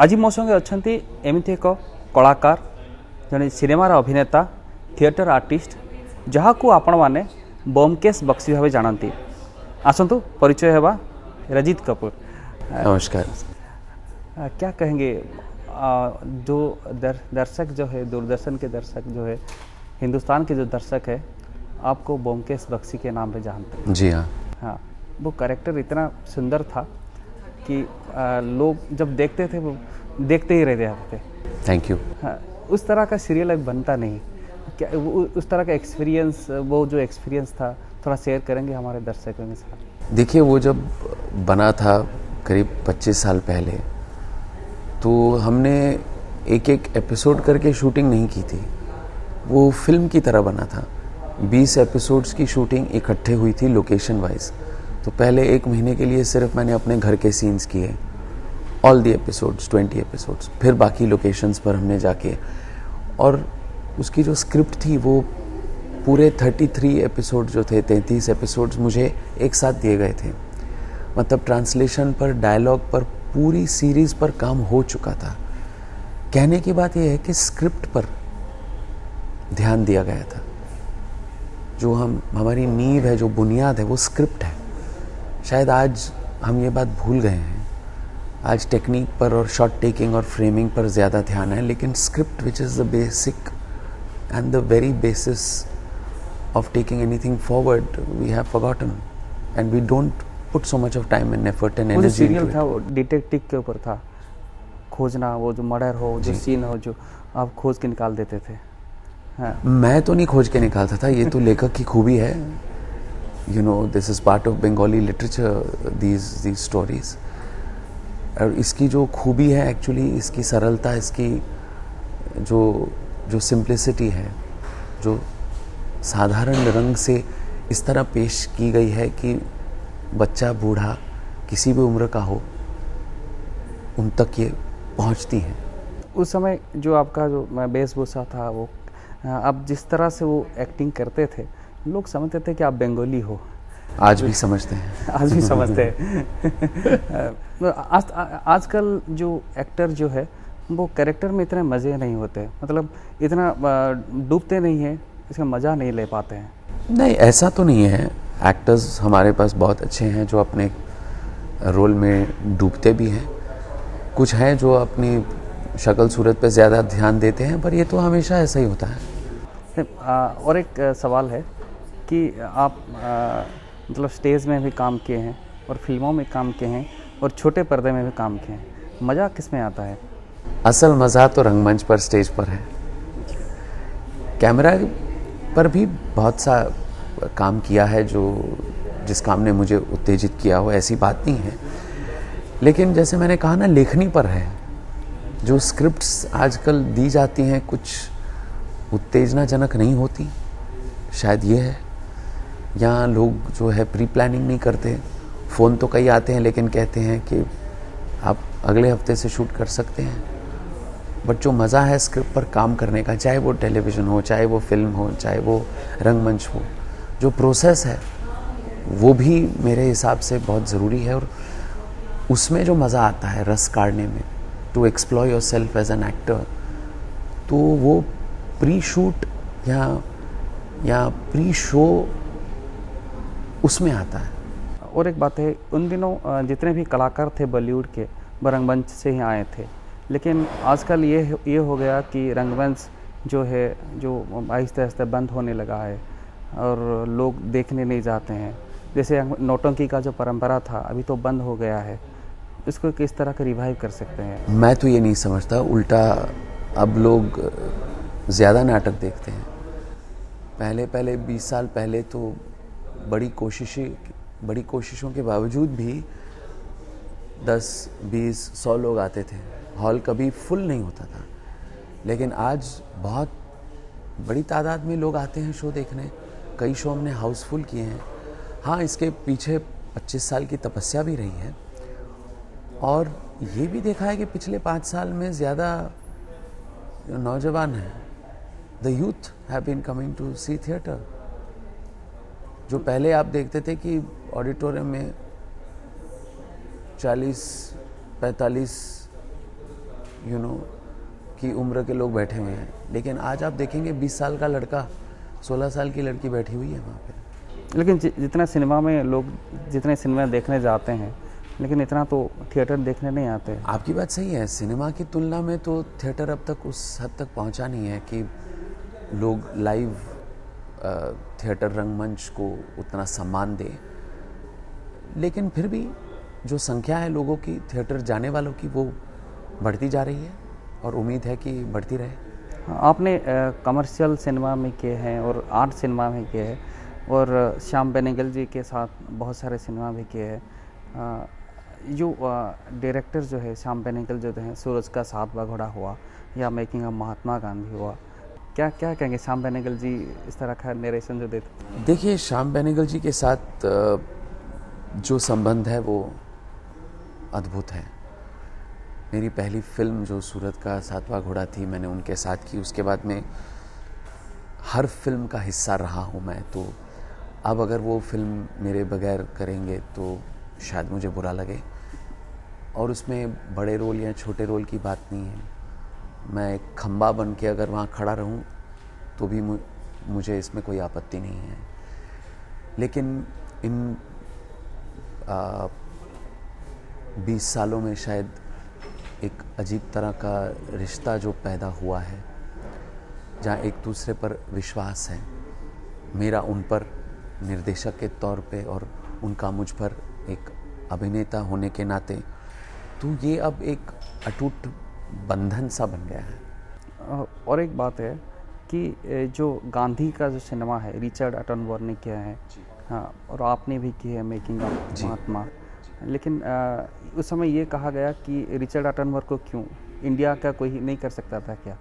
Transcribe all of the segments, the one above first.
आज मो संगे अच्छा एमती एक कलाकार जड़े सिनेमार अभिनेता थिएटर आर्टिस्ट जहाँ को आपण मैंने ब्योमकेश बक्सी भाव जानती। आसतु परिचय हेबा रजित कपूर। नमस्कार। क्या कहेंगे जो दर्शक जो है दूरदर्शन के दर्शक जो है हिंदुस्तान के जो दर्शक है आपको ब्योमकेश बक्सी के नाम पे जानते हैं। जी हाँ। हाँ, वो कैरेक्टर इतना सुंदर था कि लोग जब देखते थे वो देखते ही रह जाते थे। Thank you. हाँ, उस तरह का सीरियल अब बनता नहीं। क्या उस तरह का एक्सपीरियंस, वो जो एक्सपीरियंस था थोड़ा शेयर करेंगे हमारे दर्शकों के साथ? देखिए, वो जब बना था करीब 25 साल पहले, तो हमने एक एक एपिसोड करके शूटिंग नहीं की थी। वो फिल्म की तरह बना था। 20 एपिसोड्स की शूटिंग इकट्ठे हुई थी लोकेशन वाइज। तो पहले एक महीने के लिए सिर्फ मैंने अपने घर के सीन्स किए, ऑल द एपिसोड्स 20 एपिसोड्स। फिर बाकी लोकेशंस पर हमने जाके, और उसकी जो स्क्रिप्ट थी वो पूरे 33 एपिसोड जो थे, 33 एपिसोड्स मुझे एक साथ दिए गए थे। मतलब ट्रांसलेशन पर, डायलॉग पर, पूरी सीरीज़ पर काम हो चुका था। कहने की बात यह है कि स्क्रिप्ट पर ध्यान दिया गया था। जो हमारी नींव है, जो बुनियाद है, वो स्क्रिप्ट है। शायद आज हम ये बात भूल गए हैं। आज टेक्निक पर और शॉट टेकिंग और फ्रेमिंग पर ज़्यादा ध्यान है, लेकिन script which is the basic and the very basis of taking anything forward we have forgotten, and we don't put so much of time and effort and energy. Serial था वो detective के ऊपर था, खोजना, वो जो मर्डर हो, जो सीन हो, जो आप खोज के निकाल देते थे। हाँ। मैं तो नहीं खोज के निकालता था, ये तो लेखक की खूबी है। You know, this is part of Bengali literature, these stories. और इसकी जो खूबी है एक्चुअली, इसकी सरलता, इसकी जो सिंप्लिसिटी है, जो साधारण रंग से इस तरह पेश की गई है कि बच्चा बूढ़ा किसी भी उम्र का हो, उन तक ये पहुंचती हैं। उस समय जो आपका जो वेशभूषा था, वो आप जिस तरह से वो एक्टिंग करते थे, लोग समझते थे कि आप बंगाली हो। आज भी समझते हैं। आज भी समझते हैं। आजकल जो एक्टर जो है वो कैरेक्टर में इतने मज़े नहीं होते, मतलब इतना डूबते नहीं हैं, इसका मज़ा नहीं ले पाते हैं। नहीं, ऐसा तो नहीं है। एक्टर्स हमारे पास बहुत अच्छे हैं जो अपने रोल में डूबते भी हैं। कुछ हैं जो अपनी शक्ल सूरत पे ज़्यादा ध्यान देते हैं, पर ये तो हमेशा ऐसा ही होता है। और एक सवाल है कि आप मतलब स्टेज में भी काम किए हैं और फिल्मों में काम किए हैं और छोटे पर्दे में भी काम किए हैं, मज़ा किस में आता है? असल मज़ा तो रंगमंच पर, स्टेज पर है। कैमरा पर भी बहुत सा काम किया है, जिस काम ने मुझे उत्तेजित किया हो, ऐसी बात नहीं है। लेकिन जैसे मैंने कहा ना, लेखनी पर है। जो स्क्रिप्ट्स आजकल दी जाती हैं कुछ उत्तेजनाजनक नहीं होती, शायद ये है। यहाँ लोग जो है प्री प्लानिंग नहीं करते। फ़ोन तो कई आते हैं, लेकिन कहते हैं कि आप अगले हफ्ते से शूट कर सकते हैं। बट जो मज़ा है स्क्रिप्ट पर काम करने का, चाहे वो टेलीविज़न हो, चाहे वो फिल्म हो, चाहे वो रंगमंच हो, जो प्रोसेस है वो भी मेरे हिसाब से बहुत ज़रूरी है। और उसमें जो मज़ा आता है रस काढ़ने में, to explore yourself as an actor, तो वो प्री शूट या प्री शो उसमें आता है। और एक बात है, उन दिनों जितने भी कलाकार थे बॉलीवुड के, वो रंगमंच से ही आए थे। लेकिन आजकल ये हो गया कि रंगमंच जो है, जो आहिस्ते आहिस्ते बंद होने लगा है और लोग देखने नहीं जाते हैं। जैसे नौटंकी का जो परंपरा था, अभी तो बंद हो गया है। इसको किस तरह का रिवाइव कर सकते हैं? मैं तो ये नहीं समझता, उल्टा अब लोग ज़्यादा नाटक देखते हैं। पहले 20 साल पहले तो बड़ी कोशिशों के बावजूद भी 10, 20, 100 लोग आते थे। हॉल कभी फुल नहीं होता था। लेकिन आज बहुत बड़ी तादाद में लोग आते हैं शो देखने। कई शो हमने हाउसफुल किए हैं। हाँ, इसके पीछे 25 साल की तपस्या भी रही है, और ये भी देखा है कि पिछले 5 साल में ज़्यादा नौजवान हैं, the youth have been coming to see theatre. जो पहले आप देखते थे कि ऑडिटोरियम में 40-45 की उम्र के लोग बैठे हुए हैं, लेकिन आज आप देखेंगे 20 साल का लड़का, 16 साल की लड़की बैठी हुई है वहाँ पे। लेकिन जितना सिनेमा में लोग जितने सिनेमा देखने जाते हैं, लेकिन इतना तो थिएटर देखने नहीं आते। आपकी बात सही है, सिनेमा की तुलना में तो थिएटर अब तक उस हद तक पहुँचा नहीं है कि लोग लाइव थिएटर रंगमंच को उतना सम्मान दें, लेकिन फिर भी जो संख्या है लोगों की थिएटर जाने वालों की वो बढ़ती जा रही है और उम्मीद है कि बढ़ती रहे। आपने कमर्शियल सिनेमा में किए हैं और आर्ट सिनेमा में किए हैं, और श्याम बेनेगल जी के साथ बहुत सारे सिनेमा भी किए हैं। जो डायरेक्टर जो है श्याम बेनेगल जो हैं, सूरज का सातवां घोड़ा हुआ या मेकिंग ऑफ महात्मा गांधी हुआ, क्या क्या कहेंगे श्याम बेनेगल जी इस तरह का नरेशन जो देते? देखिए, श्याम बेनेगल जी के साथ जो संबंध है वो अद्भुत है। मेरी पहली फिल्म जो सूरज का सातवां घोड़ा थी, मैंने उनके साथ की। उसके बाद में हर फिल्म का हिस्सा रहा हूँ मैं, तो अब अगर वो फिल्म मेरे बगैर करेंगे तो शायद मुझे बुरा लगे। और उसमें बड़े रोल या छोटे रोल की बात नहीं है, मैं एक खंबा बन के अगर वहाँ खड़ा रहूँ तो भी मुझे इसमें कोई आपत्ति नहीं है। लेकिन इन 20 सालों में शायद एक अजीब तरह का रिश्ता जो पैदा हुआ है, जहाँ एक दूसरे पर विश्वास है, मेरा उन पर निर्देशक के तौर पे और उनका मुझ पर एक अभिनेता होने के नाते, तो ये अब एक अटूट बंधन सा बन गया है। और एक बात है कि जो गांधी का जो सिनेमा है रिचर्ड अटनवर ने किया है, हाँ, और आपने भी की है मेकिंग ऑफ महात्मा, लेकिन उस समय ये कहा गया कि रिचर्ड अटनवर को क्यों इंडिया का कोई नहीं कर सकता था क्या?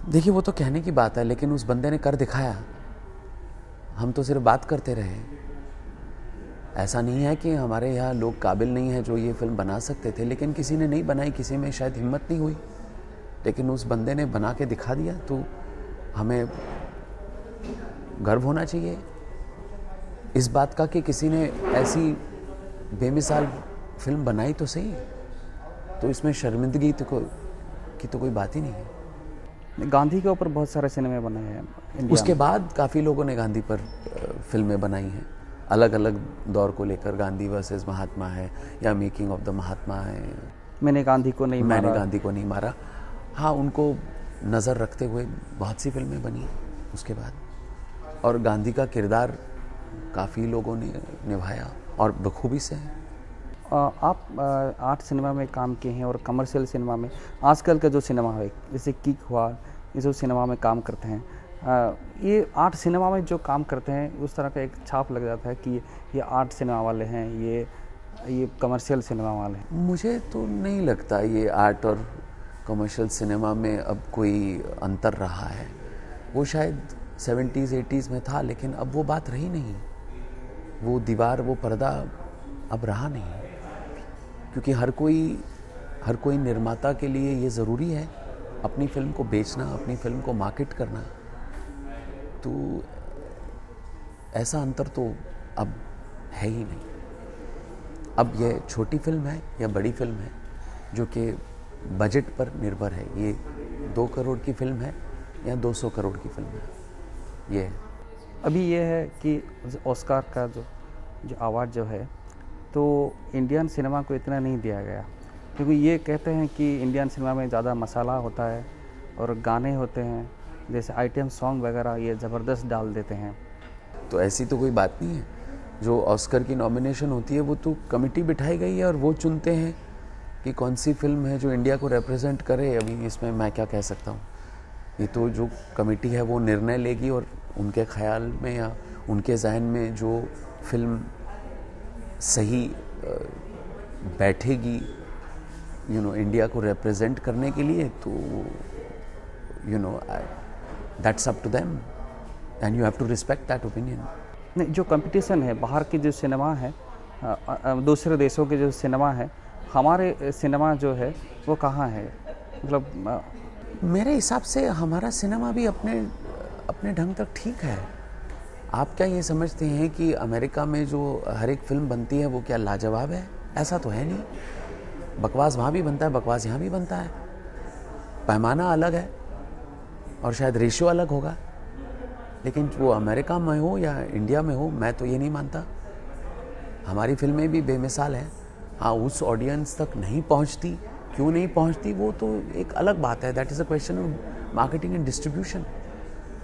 देखिए, वो तो कहने की बात है, लेकिन उस बंदे ने कर दिखाया। हम तो सिर्फ बात करते रहे। ऐसा नहीं है कि हमारे यहाँ लोग काबिल नहीं हैं जो ये फिल्म बना सकते थे, लेकिन किसी ने नहीं बनाई, किसी में शायद हिम्मत नहीं हुई, लेकिन उस बंदे ने बना के दिखा दिया। तो हमें गर्व होना चाहिए इस बात का कि किसी ने ऐसी बेमिसाल फिल्म बनाई तो सही, तो इसमें शर्मिंदगी की तो कोई बात ही नहीं है। गांधी के ऊपर बहुत सारे सिनेमे बने हैं इंडिया उसके में। बाद काफ़ी लोगों ने गांधी पर फिल्में बनाई हैं, अलग अलग दौर को लेकर। गांधी वर्सेस महात्मा है या मेकिंग ऑफ द महात्मा है, मैंने गांधी को नहीं मारा। हाँ, उनको नज़र रखते हुए बहुत सी फिल्में बनी उसके बाद, और गांधी का किरदार काफ़ी लोगों ने निभाया और बखूबी से है। आप आर्ट सिनेमा में काम किए हैं और कमर्शियल सिनेमा में आजकल का जो सिनेमा है, जैसे किक हुआ, ये जो सिनेमा में काम करते हैं, ये आर्ट सिनेमा में जो काम करते हैं उस तरह का एक छाप लग जाता है कि ये आर्ट सिनेमा वाले हैं, ये कमर्शियल सिनेमा वाले हैं। मुझे तो नहीं लगता ये आर्ट और कमर्शियल सिनेमा में अब कोई अंतर रहा है। वो शायद 70s 80s में था, लेकिन अब वो बात रही नहीं। वो दीवार, वो पर्दा अब रहा नहीं, क्योंकि हर कोई निर्माता के लिए ये ज़रूरी है अपनी फिल्म को बेचना, अपनी फिल्म को मार्केट करना। तो ऐसा अंतर तो अब है ही नहीं। अब ये छोटी फिल्म है या बड़ी फिल्म है, जो कि बजट पर निर्भर है। ये 2 करोड़ की फिल्म है या 200 करोड़ की फिल्म है, ये अभी ये है कि ऑस्कार का जो अवार्ड जो है, तो इंडियन सिनेमा को इतना नहीं दिया गया, क्योंकि ये कहते हैं कि इंडियन सिनेमा में ज़्यादा मसाला होता है और गाने होते हैं, जैसे आइटम सॉन्ग वगैरह ये ज़बरदस्त डाल देते हैं। तो ऐसी तो कोई बात नहीं है। जो ऑस्कर की नॉमिनेशन होती है वो तो कमेटी बिठाई गई है और वो चुनते हैं कि कौन सी फिल्म है जो इंडिया को रिप्रेजेंट करे। अभी इसमें मैं क्या कह सकता हूँ, ये तो जो कमेटी है वो निर्णय लेगी, और उनके ख्याल में या उनके जहन में जो फिल्म सही बैठेगी इंडिया को रिप्रेजेंट करने के लिए, तो that's up to them and you have to respect that opinion. नहीं, जो कंपटीशन है बाहर की जो सिनेमा है, दूसरे देशों के जो सिनेमा है, हमारे सिनेमा जो है वो कहाँ है? मतलब मेरे हिसाब से हमारा सिनेमा भी अपने ढंग तक ठीक है। आप क्या ये समझते हैं कि अमेरिका में जो हर एक फिल्म बनती है वो क्या लाजवाब है? ऐसा तो है नहीं। बकवास वहाँ भी बनता है, बकवास यहाँ भी बनता है। पैमाना अलग है और शायद रेशियो अलग होगा, लेकिन वो अमेरिका में हो या इंडिया में हो, मैं तो ये नहीं मानता। हमारी फिल्में भी बेमिसाल हैं। हाँ, उस ऑडियंस तक नहीं पहुंचती, क्यों नहीं पहुंचती वो तो एक अलग बात है, that is a question of marketing and distribution.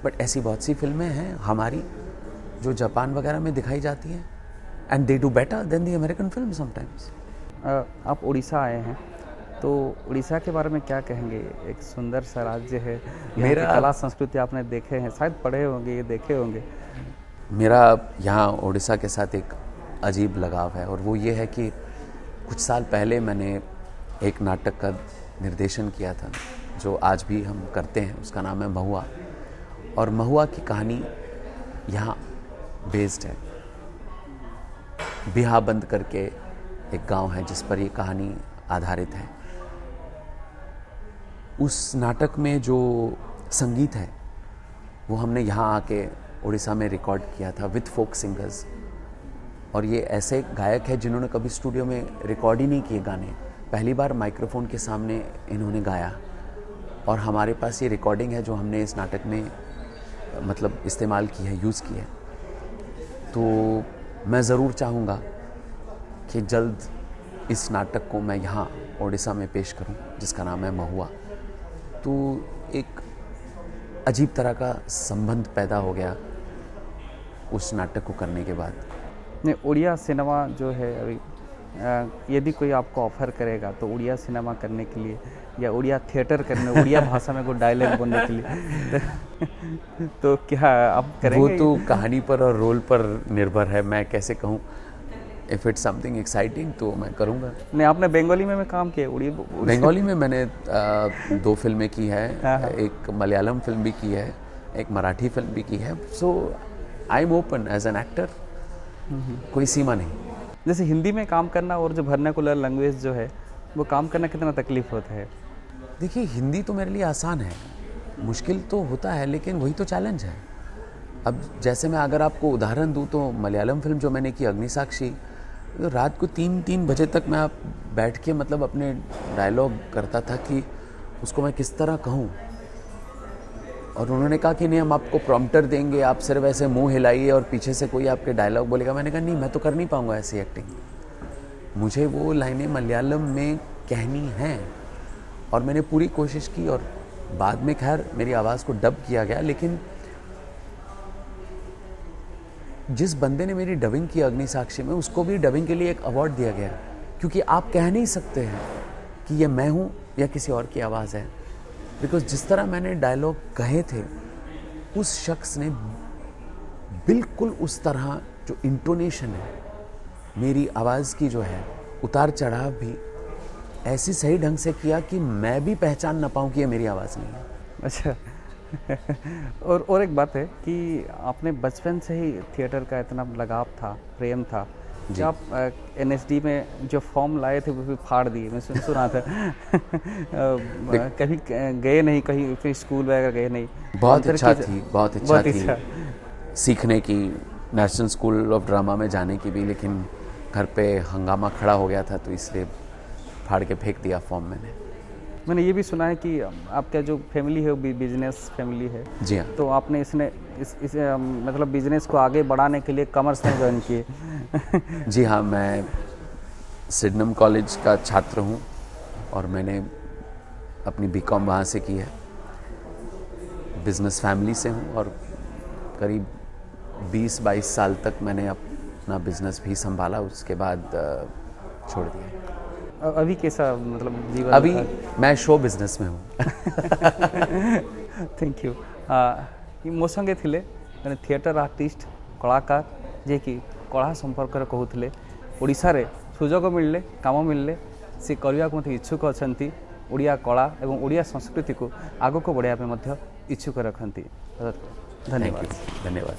But ऐसी बहुत सी फिल्में हैं हमारी जो जापान वगैरह में दिखाई जाती हैं, and they do better than the American film sometimes. आप उड़ीसा आए हैं, तो उड़ीसा के बारे में क्या कहेंगे? एक सुंदर सा राज्य है, मेरा कला संस्कृति आपने देखे हैं, शायद पढ़े होंगे, ये देखे होंगे। मेरा यहाँ उड़ीसा के साथ एक अजीब लगाव है, और वो ये है कि कुछ साल पहले मैंने एक नाटक का निर्देशन किया था जो आज भी हम करते हैं, उसका नाम है महुआ। और महुआ की कहानी यहाँ बेस्ड है। बिहाबंद करके एक गांव है जिस पर ये कहानी आधारित है। उस नाटक में जो संगीत है वो हमने यहाँ आके उड़ीसा में रिकॉर्ड किया था विद फोक सिंगर्स। और ये ऐसे गायक है जिन्होंने कभी स्टूडियो में रिकॉर्ड ही नहीं किए गाने, पहली बार माइक्रोफोन के सामने इन्होंने गाया। और हमारे पास ये रिकॉर्डिंग है जो हमने इस नाटक में मतलब इस्तेमाल की है, यूज़ की है। तो मैं ज़रूर चाहूँगा कि जल्द इस नाटक को मैं यहाँ उड़ीसा में पेश करूँ जिसका नाम है महुआ। तो एक अजीब तरह का संबंध पैदा हो गया उस नाटक को करने के बाद। नहीं, उड़िया सिनेमा जो है अभी यदि कोई आपको ऑफर करेगा तो उड़िया सिनेमा करने के लिए या उड़िया थिएटर करने, उड़िया भाषा में कोई डायलॉग बोलने के लिए तो क्या आप करेंगे? वो तो कहानी पर और रोल पर निर्भर है, मैं कैसे कहूँ। इफ़ इट्स समथिंग एक्साइटिंग तो मैं करूँगा। नहीं, आपने बंगाली में काम किया? उड़िया बंगाली में मैंने 2 फिल्में की है, एक मलयालम फिल्म भी की है, एक मराठी फिल्म भी की है। So I am open age an actor, कोई सीमा नहीं। जैसे हिंदी में काम करना और जो वर्नाकुलर लैंग्वेज जो है वो काम करना कितना तकलीफ होता है? देखिए, हिंदी तो मेरे लिए आसान है, मुश्किल तो होता है, लेकिन वही तो चैलेंज है। अब जैसे मैं अगर आपको उदाहरण दूं तो मलयालम फिल्म जो मैंने की अग्निसाक्षी, तो रात को 3 बजे तक मैं आप बैठ के मतलब अपने डायलॉग करता था कि उसको मैं किस तरह कहूँ। और उन्होंने कहा कि नहीं, हम आपको प्रॉम्प्टर देंगे, आप सिर्फ ऐसे मुंह हिलाइए और पीछे से कोई आपके डायलॉग बोलेगा। मैंने कहा नहीं, मैं तो कर नहीं पाऊँगा ऐसी एक्टिंग, मुझे वो लाइनें मलयालम में कहनी हैं। और मैंने पूरी कोशिश की और बाद में खैर मेरी आवाज़ को डब किया गया। लेकिन जिस बंदे ने मेरी डबिंग की अग्निसाक्षी में, उसको भी डबिंग के लिए एक अवार्ड दिया गया, क्योंकि आप कह नहीं सकते हैं कि ये मैं हूँ या किसी और की आवाज़ है। बिकॉज जिस तरह मैंने डायलॉग कहे थे, उस शख्स ने बिल्कुल उस तरह जो इंटोनेशन है मेरी आवाज़ की जो है, उतार चढ़ाव भी ऐसी सही ढंग से किया कि मैं भी पहचान ना पाऊँ कि ये मेरी आवाज़ नहीं है। अच्छा और एक बात है कि आपने बचपन से ही थिएटर का इतना लगाव था, प्रेम था कि आप NSD में जो फॉर्म लाए थे वो भी फाड़ दिए, मैं सुना था कभी गए नहीं, कहीं फिर स्कूल वगैरह गए नहीं? बहुत इच्छा थी सीखने की, नेशनल स्कूल ऑफ ड्रामा में जाने की भी, लेकिन घर पे हंगामा खड़ा हो गया था तो इसलिए फाड़ के फेंक दिया फॉर्म मैंने ये भी सुना है कि आपका जो फैमिली है वो बिजनेस फैमिली है। जी हाँ। तो आपने इस मतलब बिजनेस को आगे बढ़ाने के लिए कॉमर्स में ज्वाइन किए? जी हाँ, मैं सिडनम कॉलेज का छात्र हूँ और मैंने अपनी BCom वहाँ से की है। बिजनेस फैमिली से हूँ और करीब 20-22 साल तक मैंने अपना बिजनेस भी संभाला, उसके बाद छोड़ दिया। अभी कैसा मतलब जीवन? अभी मैं शो बिजनेस में हूँ। Thank you. मो संगे थिले माने थिएटर आर्टिस्ट कलाकार जे कि कला संपर्क रे कहूथिले, ओडिसा रे सुजोग मिलले, काम मिलले से करबा को मते इच्छुक अछंती। ओडिया कला एवं ओडिया संस्कृति को आगो को बढ़ाया पे मध्य इच्छुक रखंती। धन्यवाद। धन्यवाद।